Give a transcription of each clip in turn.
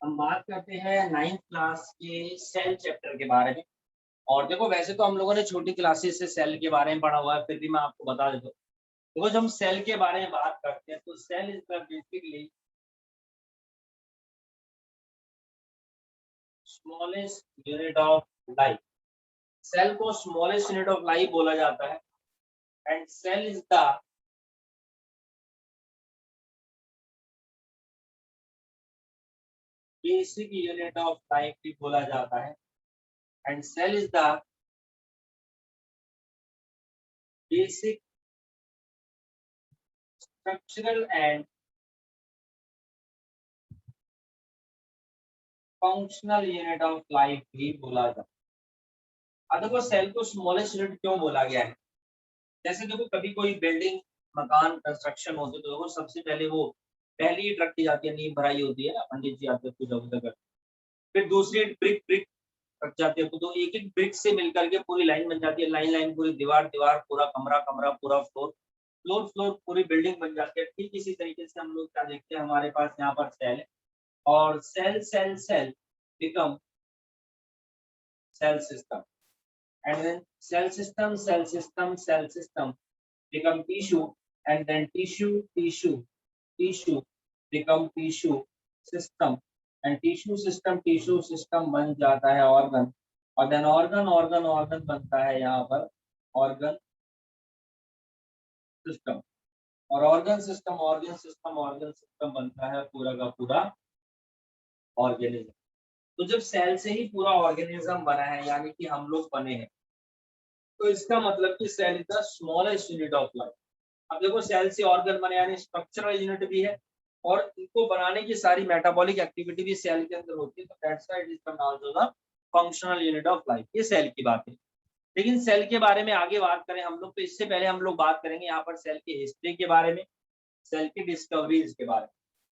हम बात करते हैं 9th क्लास के सेल चैप्टर के बारे में। और देखो वैसे तो हम लोगों ने छोटी क्लासेस से सेल के बारे में पढ़ा हुआ है, फिर भी मैं आपको बता देता हूँ। देखो जब हम सेल के बारे में बात करते हैं तो cell is the basically smallest unit of life. Cell को स्मॉलेस्ट यूनिट ऑफ लाइफ बोला जाता है and cell is the basic unit of life भी बोला जाता है and cell is the basic structural and functional unit of life भी बोला जाता है। अब देखो सेल को स्मॉलेस्ट यूनिट क्यों बोला गया है? जैसे देखो कभी कोई बिल्डिंग मकान कंस्ट्रक्शन होते तो देखो सबसे पहले वो पहली ईंट रखी जाती है, नींव भराई होती है ना, पंडित जी आते हैं पूजा वूजा करते। फिर दूसरी ईंट ब्रिक ब्रिक रख जाती है, तो एक एक ब्रिक से मिलकर के पूरी लाइन बन जाती है। लाइन लाइन पूरी दीवार दीवार पूरा कमरा कमरा पूरा फ्लोर फ्लोर फ्लोर पूरी बिल्डिंग बन जाती है। ठीक इसी तरीके से हम लोग क्या देखते हैं, हमारे पास यहाँ पर सेल है और cell cell cell become cell system and then cell system become tissue and then tissue become tissue system and tissue system बन जाता है organ और then organ बनता है यहाँ पर organ system और organ system बनता है पूरा का पूरा ऑर्गेनिज्म। तो जब सेल से ही पूरा ऑर्गेनिज्म बना है यानी कि हम लोग बने हैं, तो इसका मतलब कि cell is the smallest unit of life. अब देखो सेल से ऑर्गन बने यानी स्ट्रक्चरल यूनिट भी है और इनको बनाने की सारी मेटाबॉलिक एक्टिविटी भी सेल के अंदर होती है, तो that's why it is called also the functional unit of life. ये सेल की बात है। लेकिन सेल के बारे में आगे बात करें हम लोग, तो इससे पहले हम लोग बात करेंगे यहाँ पर सेल की हिस्ट्री के बारे में, सेल की डिस्कवरीज के बारे में।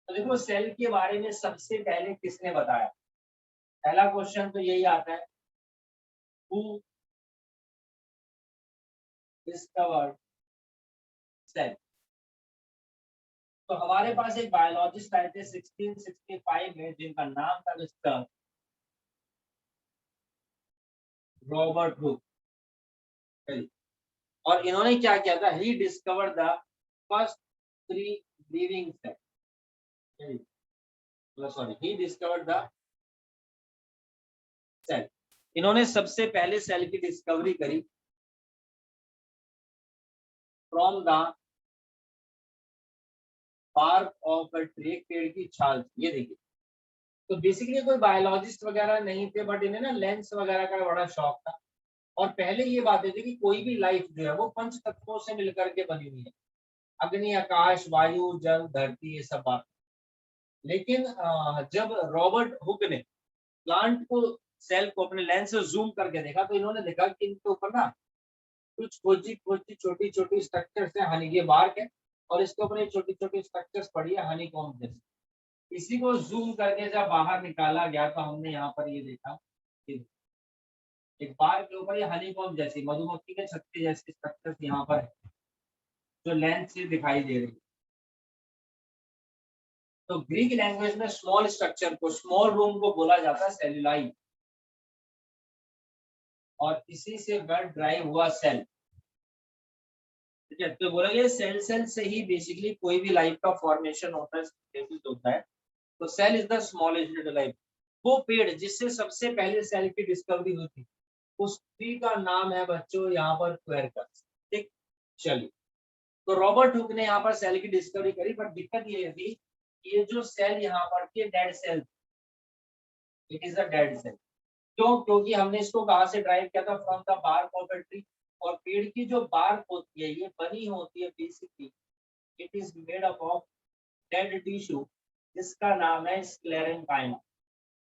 तो देखो सेल के बारे में सबसे पहले किसने बताया? पहला क्वेश्चन तो यही आता है, हु डिस्कवर्ड सेल? तो हमारे पास एक बायोलॉजिस्ट आए थे 1665 में जिनका नाम था मिस्टर रॉबर्ट हुक। और इन्होंने क्या किया था? He discover the first three living cell. Sorry, he discover the cell. इन्होंने सबसे पहले सेल की डिस्कवरी करी from the bark of a tree, पेड़ की छाल। ये देखिए, तो बेसिकली कोई बायोलॉजिस्ट वगैरह नहीं थे, बट इन्हें ना लेंस वगैरह का बड़ा शौक था। और पहले ये बातें थी कि कोई भी लाइफ जो है वो पंच तत्वों से मिलकर के बनी हुई है, अग्नि आकाश वायु जल धरती, ये सब बात। लेकिन जब रॉबर्ट हुक ने प्लांट को सेल को अपने लेंस से जूम करके देखा, तो इन्होंने देखा कि इनके ऊपर ना कुछ खोजी खोजी छोटी छोटी स्ट्रक्चर्स है, हनी ये बार्क है और इसके ऊपर छोटी छोटी स्ट्रक्चर्स पड़ी है हनी कॉम्ब जैसी। इसी को जूम करके जब बाहर निकाला गया तो हमने यहाँ पर ये देखा कि एक बार के ऊपर ये हनी कॉम्ब जैसी मधुमक्खी के छत्ते जैसी स्ट्रक्चर्स यहाँ पर है, जो लेंस से दिखाई दे रही है। तो ग्रीक लैंग्वेज में स्मॉल स्ट्रक्चर को, स्मॉल रूम को बोला जाता है सेलुलाई, और इसी से ब्लड ड्राइव हुआ सेल। ठीक है, तो बोला गया सेल सेल से ही बेसिकली कोई भी लाइफ का फॉर्मेशन होता है, सिंथेसिस होता है। तो cell is the smallest unit of life. वो पेड़ जिससे सबसे पहले सेल की डिस्कवरी हुई थी, उस ट्री का नाम है बच्चों यहाँ पर क्वेरकस। ठीक, चलिए। तो रॉबर्ट हुक ने यहाँ पर सेल की डिस्कवरी करी, बट दिक्कत ये थी कि ये जो सेल यहाँ पर थी dead cell, it is a dead cell. क्यों? क्योंकि हमने इसको कहाँ से ड्राइव किया था? From the bark of a tree. और पेड़ की जो बार्क होती है ये बनी होती है basically, it is made up of dead tissue, जिसका नाम है स्क्लेरेंकाइमा।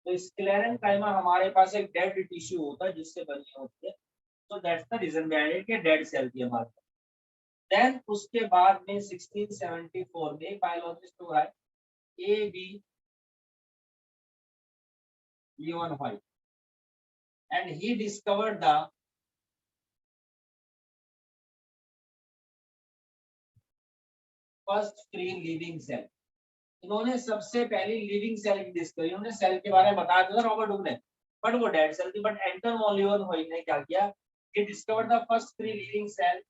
तो स्क्लेरेंकाइमा हमारे पास एक डेड टिश्यू होता है जिससे बनी होती है। तो that's the reason behind it कि डेड सेल थी हमारे पास। देन उसके बाद में 1674 में बायोलॉजिस्ट हुआ है A B Leon White, and he discovered the first free living cell. इन्होंने सबसे पहली लिविंग सेल की डिस्कवरी, इन्होंने सेल के बारे में बताया था रॉबर्ट हुक ने, बट वो डेड सेल थी। बट एंटन वॉन लीeuwenhoek ने क्या किया, he discovered the first 3 living cell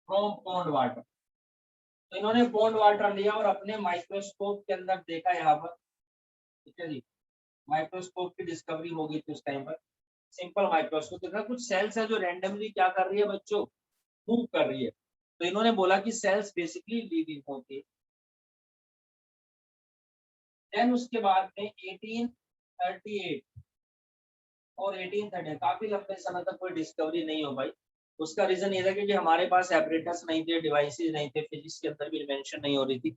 from pond water। तो इन्होंने पॉन्ड वाटर लिया और अपने माइक्रोस्कोप के अंदर देखा यहाँ पर, ठीक है जी, माइक्रोस्कोप की डिस्कवरी होगी थी उस टाइम पर। सिंपल माइक्रोस्कोप देखा कुछ सेल्स है जो रैंडमली क्या कर रही है बच्चों, मूव कर रही है। तो इन्होंने बोला कि सेल्स बेसिकली लिविंग होती है। देन उसके बाद में 1838 और 1830 काफी लंबे समय तक कोई डिस्कवरी नहीं हो पाई। उसका रीजन ये था कि हमारे पास एपरेटस नहीं थे, डिवाइसेस नहीं थे, फिजिक्स के अंदर भी इन्वेंशन नहीं हो रही थी।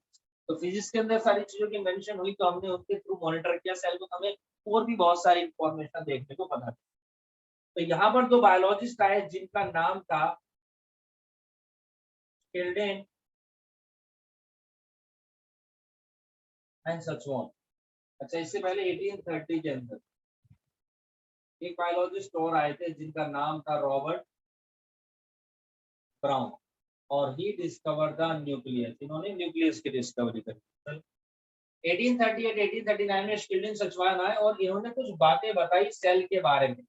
तो फिजिक्स के अंदर सारी चीजों की इन्वेंशन हुई तो हमने उसके थ्रू मॉनिटर किया सेल को, हमें और भी बहुत सारी इंफॉर्मेशन देखने को पता। तो यहाँ पर दो बायोलॉजिस्ट आए जिनका नाम था स्किल्डेन एंड सचवॉन। अच्छा, इससे पहले 1830 के अंदर एक बायोलॉजिस्ट और आए थे जिनका नाम था रॉबर्ट ब्राउन, और ही डिस्कवर द न्यूक्लियस, इन्होंने न्यूक्लियस की डिस्कवरी करी। 1838 1839 में स्किल्डेन सचवान आए और इन्होंने कुछ बातें बताई सेल के बारे में,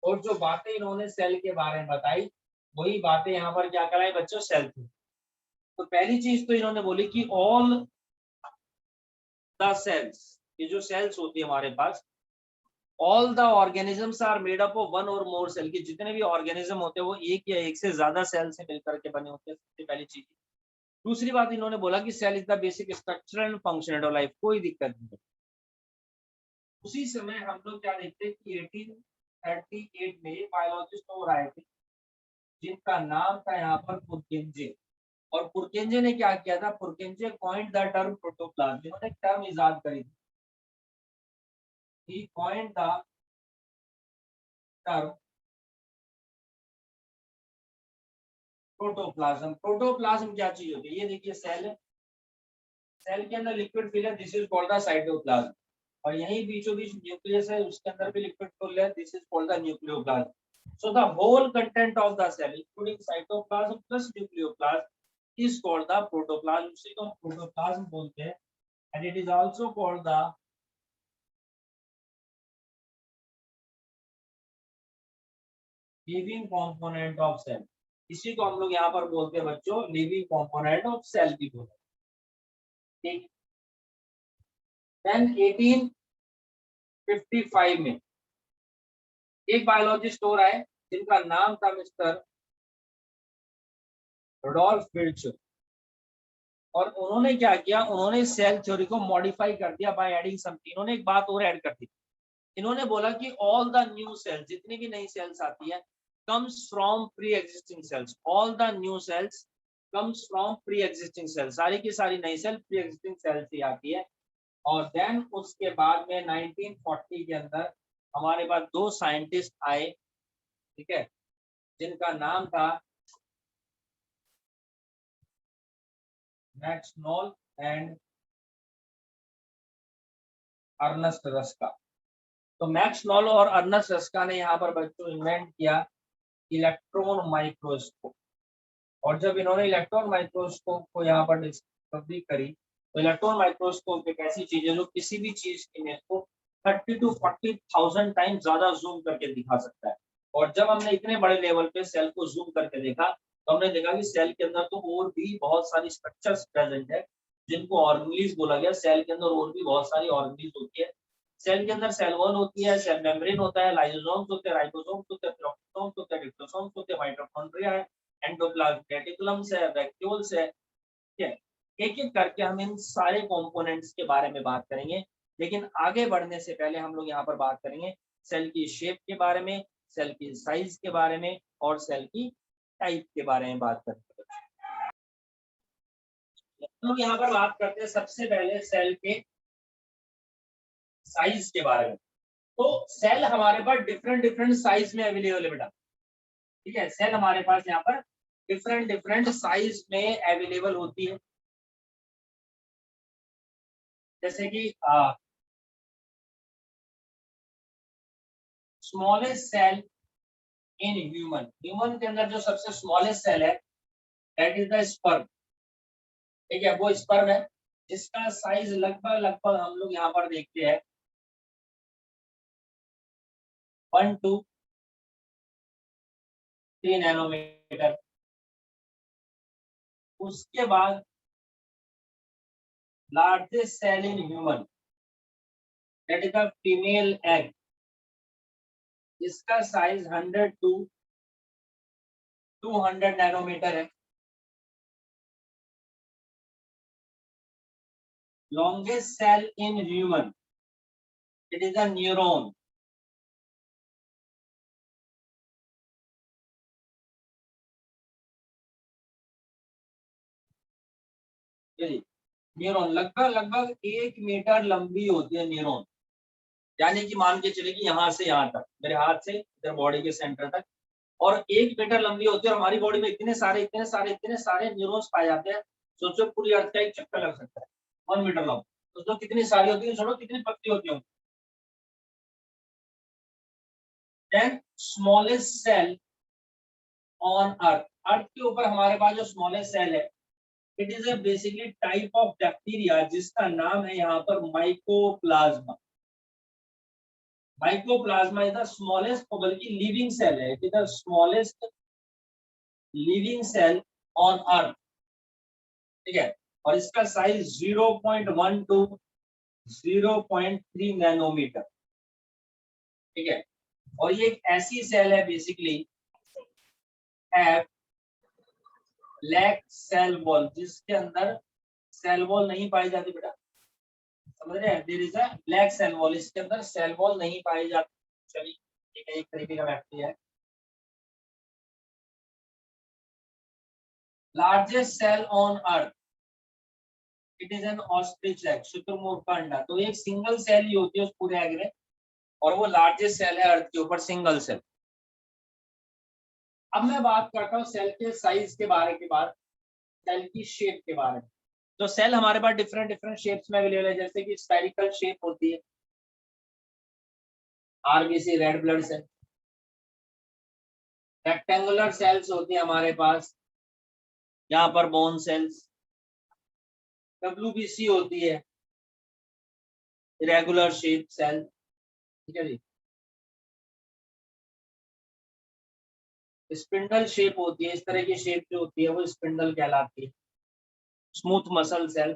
और जो बातें इन्होंने सेल के बारे में बताई वही बातें यहाँ पर क्या कराई बच्चों, सेल थी। तो पहली चीज तो इन्होंने बोली कि ऑल द सेल्स, ये जो सेल्स होती है हमारे पास, all the organisms are made up of one और मोर सेल, की जितने भी ऑर्गेनिज्म होते हैं वो एक या एक से ज्यादा सेल से मिलकर के बने होते हैं, सबसे पहली चीज। दूसरी बात इन्होंने बोला कि cell is the basic structure and function of life, कोई दिक्कत नहीं। उसी समय हम लोग क्या देखते हैं कि 1838 में बायोलॉजिस्ट और आए थे जिनका नाम था यहाँ पर पुरकेंजे। और पुरकेंजे ने क्या किया था, पुरकेंजे कॉइंड द टर्म प्रोटोप्लाज्म, इन्होंने टर्म इजाद करी थी। He coined the term protoplasm. Protoplasm क्या चीज होती है, ये देखिए सेल है, सेल के अंदर लिक्विड फिल है, this is called the cytoplasm. और यही बीचों बीच न्यूक्लियस है, उसके अंदर भी लिक्विड फिल है, this is called the nucleoplasm. So the whole content of the cell including cytoplasm plus nucleoplasm is called the protoplasm. उसी को प्रोटोप्लाज्म बोलते हैं, and it is also called the living component of cell. इसी को हम लोग यहाँ पर बोलते हैं बच्चों लिविंग कंपोनेंट ऑफ सेल भी बोलते हैं। देन 1855 में एक बायोलॉजिस्ट और आए जिनका नाम था मिस्टर रुडोल्फ विर्च, और उन्होंने क्या किया, उन्होंने सेल थ्योरी को मॉडिफाई कर दिया बाय एडिंग समथिंग। इन्होंने एक बात और ऐड कर दी, इन्होंने बोला कि ऑल द न्यू सेल्स, जितनी भी नई सेल्स आती है, comes from pre existing cells. All the new sales comes from pre existing cells, सारी की सारी नई सेल प्री एग्जिस्टिंग सेल्स से आती है। और देन उसके बाद में 1940 के अंदर हमारे पास दो साइंटिस्ट आए, ठीक है, जिनका नाम था max knoll and Ernst Ruska. तो मैक्स नॉल और अर्नस्ट रस्का ने यहाँ पर बच्चों इन्वेंट किया इलेक्ट्रॉन माइक्रोस्कोप। और जब इन्होंने इलेक्ट्रॉन माइक्रोस्कोप को यहाँ पर डिस्कवरी करी, तो इलेक्ट्रॉन माइक्रोस्कोप एक ऐसी चीज है जो किसी भी चीज की इमेज को 30 to 40,000 टाइम ज्यादा जूम करके दिखा सकता है। और जब हमने इतने बड़े लेवल पे सेल को जूम करके देखा तो हमने देखा कि सेल के अंदर तो और भी बहुत सारी स्ट्रक्चर्स प्रेजेंट है जिनको ऑर्गेनीज बोला गया। सेल के अंदर और भी बहुत सारी ऑर्गेनीज होती है। सेल के अंदर सेल वॉल होती है, सेल मेम्ब्रेन होता है, लाइसोसोम्स होते हैं, राइबोसोम्स होते हैं, पेप्टोसोम्स होते हैं, डिप्लोसोम्स होते हैं, माइटोकॉन्ड्रिया है, एंडोप्लाज्मिक रेटिकुलम्स है, वैक्यूल्स है। ठीक है, एक एक करके हम इन सारे कंपोनेंट्स के बारे में बात करेंगे। लेकिन आगे बढ़ने से पहले हम लोग यहाँ पर बात करेंगे सेल की शेप के बारे में, सेल की साइज के बारे में, और सेल की टाइप के बारे में बात करेंगे। हम लोग यहाँ पर बात करते हैं सबसे पहले सेल के साइज के बारे में। तो सेल हमारे पास डिफरेंट डिफरेंट साइज में अवेलेबल है बेटा, ठीक है, सेल हमारे पास यहाँ पर डिफरेंट डिफरेंट साइज में अवेलेबल होती है। जैसे कि smallest cell in human, human के अंदर जो सबसे स्मॉलेस्ट सेल है दैट इज द स्पर्म। ठीक है, वो स्पर्म है जिसका साइज लगभग लगभग हम लोग यहाँ पर देखते हैं 1 to 3 नैनोमीटर। उसके बाद largest cell in human that is the female egg, इसका साइज 100 to 200 नैनोमीटर है। Longest cell in human it is a neuron, neuron लगभग लगभग 1 मीटर लंबी होती है न्यूरॉन, यानी कि मान के चले कि यहाँ से यहाँ तक, मेरे हाथ से इधर बॉडी के सेंटर तक, और 1 मीटर लंबी होती है। और हमारी बॉडी में इतने सारे न्यूरॉन्स पाए जाते हैं। सोचो पूरी अर्थ का एक चक्कर लग सकता है 1 मीटर लंबा, तो कितनी सारी होती है, छोड़ो कितनी पतली होती है। Then smallest cell on earth, earth के ऊपर हमारे पास जो स्मॉलेस्ट सेल है it is a basically type of bacteria जिसका नाम है यहाँ पर mycoplasma. Mycoplasma is the smallest, बल्कि लिविंग सेल है, it is the smallest living cell on earth. ठीक है, और इसका साइज 0.1 to 0.3 नैनोमीटर। ठीक है, और ये एक ऐसी सेल है basically have lack cell wall, जिसके अंदर सेल वॉल नहीं पाई जाती। बेटा समझ रहे हैं, there is a black cell wall, इसके अंदर सेल वॉल नहीं पाई जाती। चलिए ठीक है, एक तरीके का बैक्टीरिया है। Largest cell on earth it is an ostrich egg, शुतुरमुर्ग का अंडा। तो एक सिंगल सेल ही होती है उस पूरे एग में, और वो लार्जेस्ट सेल है अर्थ के ऊपर, सिंगल सेल। अब मैं बात करता हूँ सेल के साइज के बारे के बाद सेल की शेप के बारे में। तो सेल हमारे पास डिफरेंट डिफरेंट शेप्स में अवेलेबल है, जैसे कि स्फेरिकल शेप होती है, RBC red blood cell. Rectangular cells होती है हमारे पास, यहाँ पर बोन सेल्स। डब्ल्यूबीसी होती है, इरेगुलर शेप सेल। ठीक है जी। स्पिंडल शेप होती है, इस तरह की शेप जो होती है वो स्पिंडल कहलाती है। Smooth muscle cell.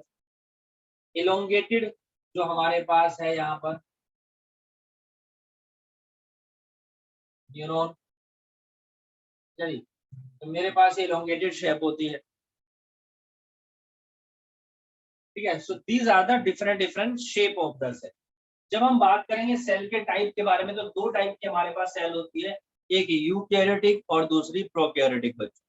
इलोंगेटेड जो हमारे पास है यहाँ पर न्यूरॉन। चलिए, तो मेरे पास इलोंगेटेड शेप होती है। ठीक है, so these are the different different shape of the cell. जब हम बात करेंगे सेल के टाइप के बारे में, तो 2 टाइप की हमारे पास सेल होती है, एक यूकैरियोटिक और दूसरी प्रोकैरियोटिक बच्चों।